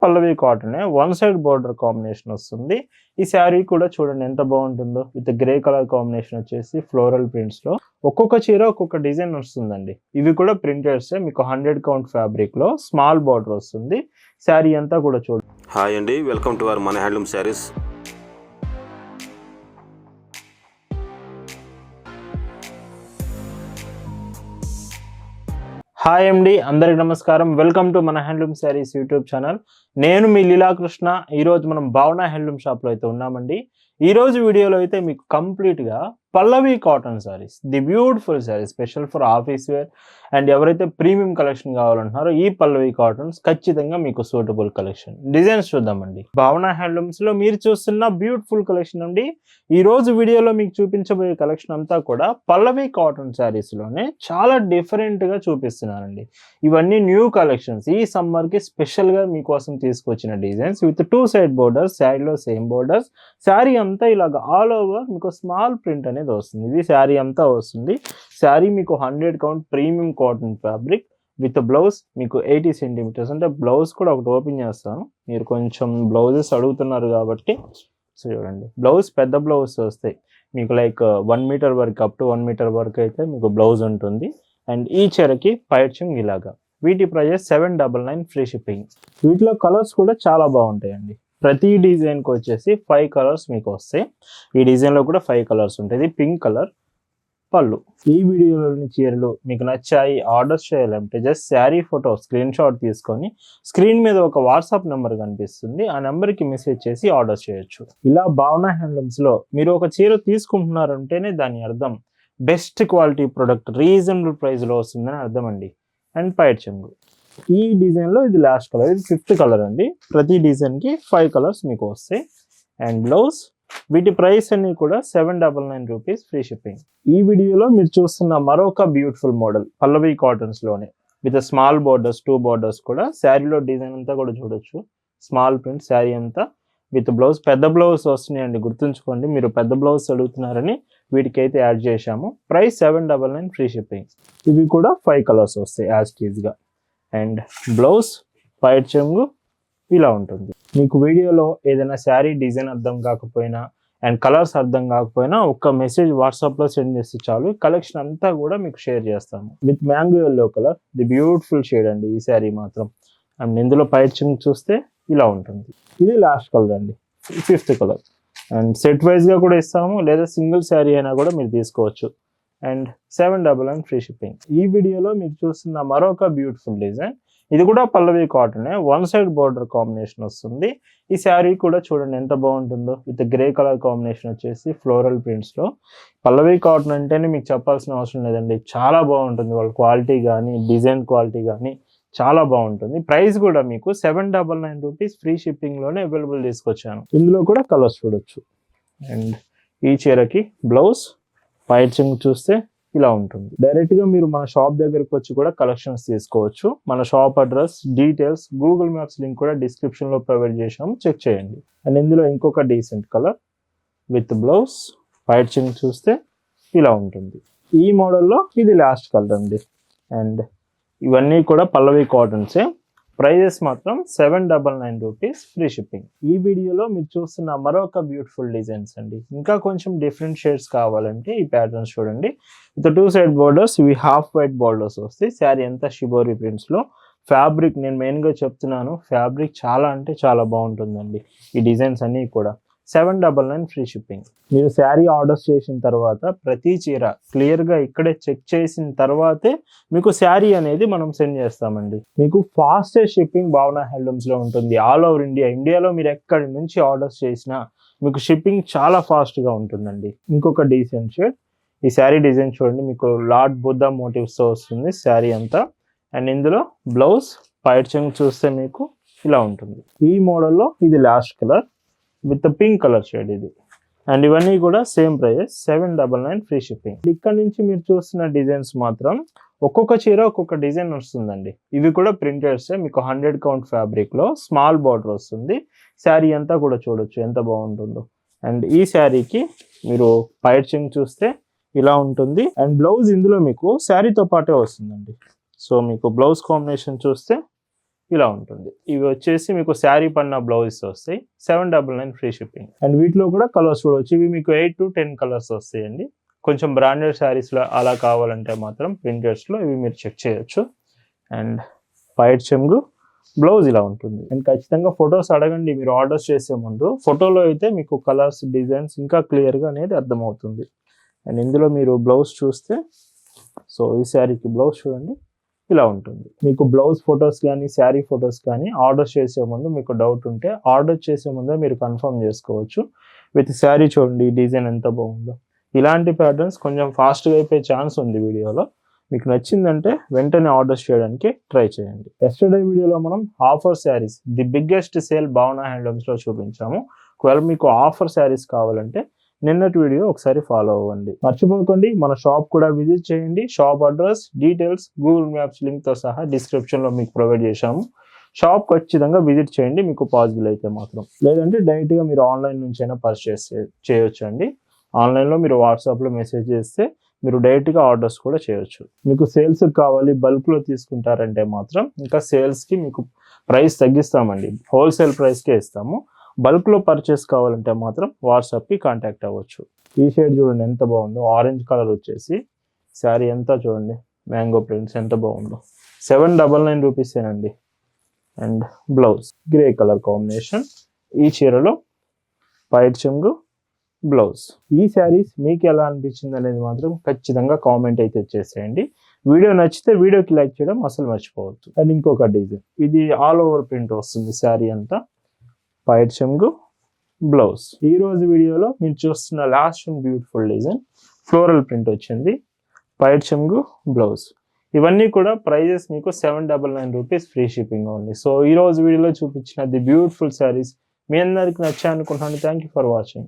పల్లవి cotton one side border combination వస్తుంది. ఈ శారీ కూడా చూడండి ఎంత బాగుంటుందో. విత్ గ్రే కలర్ కాంబినేషన్ వచ్చేసి ఫ్లోరల్ ప్రింట్స్ లో ఒక్కొక్క చీర ఒక్కొక్క డిజైన్ వస్తుందండి. ఇవి కూడా ప్రింటెడ్స్ మీకు 100 కౌంట్ ఫ్యాబ్రిక్ లో స్మాల్ బార్డర్ వస్తుంది. శారీ అంతా కూడా చూడండి. హాయ్ అండి, వెల్కమ్ టు అవర్ మన హ్యాండ్లూమ్ శారీస్. హాయ్ అండి, అందరికి నమస్కారం. వెల్కమ్ టు మన హ్యాండ్లూమ్ శారీస్ యూట్యూబ్ ఛానల్. నేను మీ లీలాకృష్ణ. ఈరోజు మనం భావన హ్యాండ్లూమ్ షాప్లో అయితే ఉన్నామండి. ఈ రోజు వీడియోలో అయితే మీకు కంప్లీట్గా Pallavi cotton saris, the beautiful saris special for office wear and ఎవరైతే ప్రీమియం కలెక్షన్ కావాలంటున్నారో ఈ పల్లవి కాటన్స్ ఖచ్చితంగా మీకు సూటబుల్ కలెక్షన్. డిజైన్స్ చూద్దామండి. భావన హ్యాండ్లూమ్స్లో మీరు చూస్తున్న బ్యూటిఫుల్ కలెక్షన్ అండి. ఈ రోజు వీడియోలో మీకు చూపించబోయే కలెక్షన్ అంతా కూడా పల్లవి కాటన్ శారీస్లోనే చాలా డిఫరెంట్గా చూపిస్తున్నానండి. ఇవన్నీ న్యూ కలెక్షన్స్. ఈ సమ్మర్కి స్పెషల్గా మీకోసం తీసుకొచ్చిన డిజైన్స్ విత్ 2 సైడ్ బోర్డర్స్. శారీలో సేమ్ బోర్డర్స్. శారీ అంతా ఇలాగ ఆల్ ఓవర్ మీకు స్మాల్ ప్రింట్ అనేది వస్తుంది. ఇది శారీ అంతా వస్తుంది. శారీ మీకు 100 count premium cotton fabric with blouse మీకు 80 సెంటీమీటర్స్. అంటే బ్లౌజ్ కూడా ఒకటి ఓపెన్ చేస్తాను. మీరు కొంచెం బ్లౌజెస్ అడుగుతున్నారు కాబట్టి చూడండి. బ్లౌజ్ పెద్ద బ్లౌజ్ వస్తాయి మీకు, లైక్ 1 మీటర్ వరకు, అప్ టు 1 మీటర్ వరకు అయితే మీకు బ్లౌజ్ ఉంటుంది. అండ్ ఈ చీరకి పైచింగ్ ఇలాగా. వీటి ప్రైజెస్ 799 ఫ్రీ షిప్పింగ్. వీటిలో కలర్స్ కూడా చాలా బాగుంటాయండి. ప్రతి డిజైన్కి వచ్చేసి 5 కలర్స్ మీకు వస్తాయి. ఈ డిజైన్లో కూడా 5 కలర్స్ ఉంటుంది. పింక్ కలర్ పళ్ళు. ఈ వీడియోలోని చీరలు మీకు నచ్చాయి, ఆర్డర్స్ చేయాలంటే just sari photo screen shot తీసుకొని స్క్రీన్ మీద ఒక వాట్సాప్ నెంబర్ కనిపిస్తుంది, ఆ నెంబర్కి మెసేజ్ చేసి ఆర్డర్ చేయొచ్చు. ఇలా భావన హ్యాండ్లూమ్స్లో మీరు ఒక చీర తీసుకుంటున్నారంటేనే దాని అర్థం బెస్ట్ క్వాలిటీ ప్రొడక్ట్ రీజనబుల్ ప్రైస్లో వస్తుందని అర్థం అండి. అండ్ పైట్ చెంగు. ఈ డిజైన్లో ఇది లాస్ట్ కలర్, ఇది 5th కలర్ అండి. ప్రతి డిజైన్కి 5 కలర్స్ మీకు వస్తాయి. And blouse. వీటి ప్రైస్ అన్ని కూడా 799 రూపీస్ ఫ్రీ షిప్పింగ్. ఈ వీడియోలో మీరు చూస్తున్న మరొక బ్యూటిఫుల్ మోడల్ పల్లవి కాటన్స్లోనే విత్ స్మాల్ బోర్డర్స్, 2 బోర్డర్స్ కూడా. శారీలో డిజైన్ అంతా కూడా చూడొచ్చు. స్మాల్ ప్రింట్ శారీ అంతా విత్ బ్లౌజ్. పెద్ద బ్లౌజ్ వస్తున్నాయండి, గుర్తుంచుకోండి. మీరు పెద్ద బ్లౌజ్ అడుగుతున్నారని వీటికైతే యాడ్ చేశాము. Price 799 free shipping. ఇవి కూడా 5 కలర్స్ వస్తాయి యాజ్ టీజ్గా. అండ్ బ్లౌజ్ పైట్ చెంగు ఇలా ఉంటుంది. మీకు వీడియోలో ఏదైనా శారీ డిజైన్ అర్థం కాకపోయినా అండ్ కలర్స్ అర్థం కాకపోయినా ఒక్క మెసేజ్ వాట్సాప్లో సెండ్ చేస్తే చాలు, కలెక్షన్ అంతా కూడా మీకు షేర్ చేస్తాము. With mango yellow colour, the beautiful shade అండి ఈ శారీ మాత్రం. అండ్ ఇందులో పైట్ చెంగు చూస్తే ఇలా ఉంటుంది. ఇది లాస్ట్ కలర్ అండి, 5th కలర్. అండ్ సెట్ వైజ్గా కూడా ఇస్తాము, లేదా సింగిల్ శారీ అయినా కూడా మీరు తీసుకోవచ్చు. And 799 free shipping. ఈ వీడియోలో మీరు చూస్తున్న మరొక బ్యూటిఫుల్ డిజైన్. ఇది కూడా పల్లవి కాటన్, 1 సైడ్ బోర్డర్ కాంబినేషన్ వస్తుంది. ఈ శారీ కూడా చూడండి ఎంత బాగుంటుందో. విత్ గ్రే కలర్ కాంబినేషన్ వచ్చేసి ఫ్లోరల్ ప్రింట్స్లో. పల్లవి కాటన్ అంటేనే మీకు చెప్పాల్సిన అవసరం లేదండి, చాలా బాగుంటుంది. వాళ్ళ క్వాలిటీ కానీ డిజైన్ క్వాలిటీ కానీ చాలా బాగుంటుంది. ప్రైస్ కూడా మీకు 799 రూపీస్ ఫ్రీ షిప్పింగ్లోనే అవైలబుల్ తీసుకొచ్చాను. ఇందులో కూడా కలర్స్ చూడొచ్చు. అండ్ ఈ చీరకి బ్లౌజ్ పైట్ చెంగు చూస్తే ఇలా ఉంటుంది. డైరెక్ట్గా మీరు మన షాప్ దగ్గరకు వచ్చి కూడా కలెక్షన్స్ తీసుకోవచ్చు. మన shop address, details, Google maps link కూడా డిస్క్రిప్షన్లో ప్రొవైడ్ చేసాము, చెక్ చేయండి. అండ్ ఇందులో ఇంకొక డీసెంట్ కలర్ విత్ బ్లౌజ్ పైట్ చెంగు చూస్తే ఇలా ఉంటుంది. ఈ మోడల్లో ఇది లాస్ట్ కలర్ అండి. అండ్ ఇవన్నీ కూడా పల్లవి కాటన్సే. ప్రైజెస్ మాత్రం 799 రూపీస్ ఫ్రీ షిప్పింగ్. ఈ వీడియోలో మీరు చూస్తున్న మరొక బ్యూటిఫుల్ డిజైన్స్ అండి. ఇంకా కొంచెం డిఫరెంట్ షేడ్స్ కావాలంటే ఈ ప్యాటర్న్స్ చూడండి. With 2 side borders. ఇవి హాఫ్ వైట్ బోర్డర్స్ వస్తాయి. శారీ అంతా షిబోరి ప్రింట్స్లో. ఫ్యాబ్రిక్ నేను మెయిన్గా చెప్తున్నాను, ఫ్యాబ్రిక్ చాలా అంటే చాలా బాగుంటుందండి. ఈ డిజైన్స్ అన్నీ కూడా 799 ఫ్రీ షిప్పింగ్. మీరు శారీ ఆర్డర్స్ చేసిన తర్వాత ప్రతి చీర క్లియర్గా ఇక్కడే చెక్ చేసిన తర్వాతే మీకు శారీ అనేది మనం సెండ్ చేస్తామండి. మీకు ఫాస్టెస్ట్ షిప్పింగ్ భావన హ్యాండ్లూమ్స్లో ఉంటుంది. ఆల్ ఓవర్ ఇండియాలో మీరు ఎక్కడి నుంచి ఆర్డర్స్ చేసినా మీకు షిప్పింగ్ చాలా ఫాస్ట్గా ఉంటుందండి. ఇంకొక డీసెంట్ షేడ్. ఈ శారీ డిజైన్ చూడండి, మీకు లార్డ్ బుద్ధ మోటివ్స్తో వస్తుంది శారీ అంతా. అండ్ ఇందులో బ్లౌజ్ పైట్ చెంగు చూస్తే మీకు ఇలా ఉంటుంది. ఈ మోడల్లో ఇది last colour with pink colour shade ఇది. అండ్ ఇవన్నీ కూడా సేమ్ ప్రైజెస్ 799 ఫ్రీ షిప్పింగ్. ఇక్కడ నుంచి మీరు చూస్తున్న డిజైన్స్ మాత్రం ఒక్కొక్క చీర ఒక్కొక్క డిజైన్ వస్తుందండి. ఇవి కూడా ప్రింటెడ్స్ మీకు 100 కౌంట్ ఫ్యాబ్రిక్లో స్మాల్ బార్డర్ వస్తుంది. శారీ అంతా కూడా చూడొచ్చు ఎంత బాగుంటుందో. అండ్ ఈ శారీకి మీరు పైట్ చెంగు చూస్తే ఇలా ఉంటుంది. అండ్ బ్లౌజ్ ఇందులో మీకు శారీతో పాటే వస్తుందండి. సో మీకు బ్లౌజ్ కాంబినేషన్ చూస్తే ఇలా ఉంటుంది. ఇవి వచ్చేసి మీకు శారీ పన్న బ్లౌజెస్ వస్తాయి, 799 ఫ్రీ షిప్పింగ్. అండ్ వీటిలో కూడా కలర్స్ కూడా వచ్చి ఇవి మీకు 8 to 10 కలర్స్ వస్తాయండి. కొంచెం బ్రాండెడ్ శారీస్లో అలా కావాలంటే మాత్రం ప్రింటెడ్స్లో ఇవి మీరు చెక్ చేయొచ్చు. అండ్ వైట్ చెంగు బ్లౌజ్ ఇలా ఉంటుంది. అండ్ ఖచ్చితంగా ఫొటోస్ అడగండి మీరు ఆర్డర్స్ చేసే ముందు. ఫోటోలో అయితే మీకు కలర్స్ డిజైన్స్ ఇంకా క్లియర్గా అనేది అర్థమవుతుంది. అండ్ ఇందులో మీరు బ్లౌజ్ చూస్తే, సో ఈ శారీకి బ్లౌజ్ చూడండి ఇలా ఉంటుంది. మీకు బ్లౌజ్ ఫొటోస్ కానీ శారీ ఫొటోస్ కానీ ఆర్డర్ చేసే ముందు మీకు డౌట్ ఉంటే ఆర్డర్ చేసే ముందే మీరు కన్ఫర్మ్ చేసుకోవచ్చు. విత్ శారీ చూడండి ఈ డిజైన్ ఎంత బాగుందో. ఇలాంటి ప్యాటర్న్స్ కొంచెం ఫాస్ట్గా అయిపోయే ఛాన్స్ ఉంది వీడియోలో. మీకు నచ్చిందంటే వెంటనే ఆర్డర్స్ చేయడానికి ట్రై చేయండి. ఎస్టర్డే వీడియోలో మనం offer saris the biggest sale భావన హ్యాండ్లూమ్స్లో చూపించాము. ఒకవేళ మీకు ఆఫర్ శారీస్ కావాలంటే నిన్నటి వీడియో ఒకసారి ఫాలో అవ్వండి. మర్చిపోకండి మన షాప్ కూడా విజిట్ చేయండి. Shop address details Google maps లింక్తో సహా డిస్క్రిప్షన్లో మీకు ప్రొవైడ్ చేశాము. షాప్ ఖచ్చితంగా విజిట్ చేయండి మీకు పాసిబుల్ అయితే మాత్రం. లేదంటే డైరెక్ట్గా మీరు ఆన్లైన్ నుంచి అయినా పర్చేస్ చేయొచ్చు అండి. ఆన్లైన్లో మీరు వాట్సాప్లో మెసేజ్ చేస్తే మీరు డైరెక్ట్గా ఆర్డర్స్ కూడా చేయొచ్చు. మీకు సేల్స్ కావాలి బల్క్లో తీసుకుంటారంటే మాత్రం ఇంకా సేల్స్కి మీకు ప్రైస్ తగ్గిస్తామండి, హోల్సేల్ ప్రైస్కే ఇస్తాము. బల్క్లో పర్చేస్ కావాలంటే మాత్రం వాట్సాప్కి కాంటాక్ట్ అవ్వచ్చు. ఈ షేడ్ చూడండి ఎంత బాగుందో, ఆరెంజ్ కలర్ వచ్చేసి శారీ ఎంత చూడండి, మ్యాంగో ప్రింట్స్ ఎంత బాగుందో. 799 రూపీసేనండి. And blouse grey colour combination. ఈ చీరలో వైట్ చెంగు బ్లౌజ్. ఈ శారీస్ మీకు ఎలా అనిపించింది అనేది మాత్రం ఖచ్చితంగా కామెంట్ అయితే చేసేయండి. వీడియో నచ్చితే వీడియోకి లైక్ చేయడం అసలు మర్చిపోవద్దు. అండ్ ఇంకొక డిజైన్, ఇది ఆల్ ఓవర్ ప్రింట్ వస్తుంది శారీ అంతా. వైట్ చెంగు బ్లౌజ్. ఈ రోజు వీడియోలో మీరు చూస్తున్న last and beautiful design floral print వచ్చింది, వైట్ చెంగు బ్లౌజ్. ఇవన్నీ కూడా ప్రైజెస్ మీకు 799 rupees free shipping only. So ఈ రోజు వీడియోలో చూపించిన ది బ్యూటిఫుల్ శారీస్ మీ అందరికి నచ్చాయి అనుకుంటున్నాను. Thank you for watching.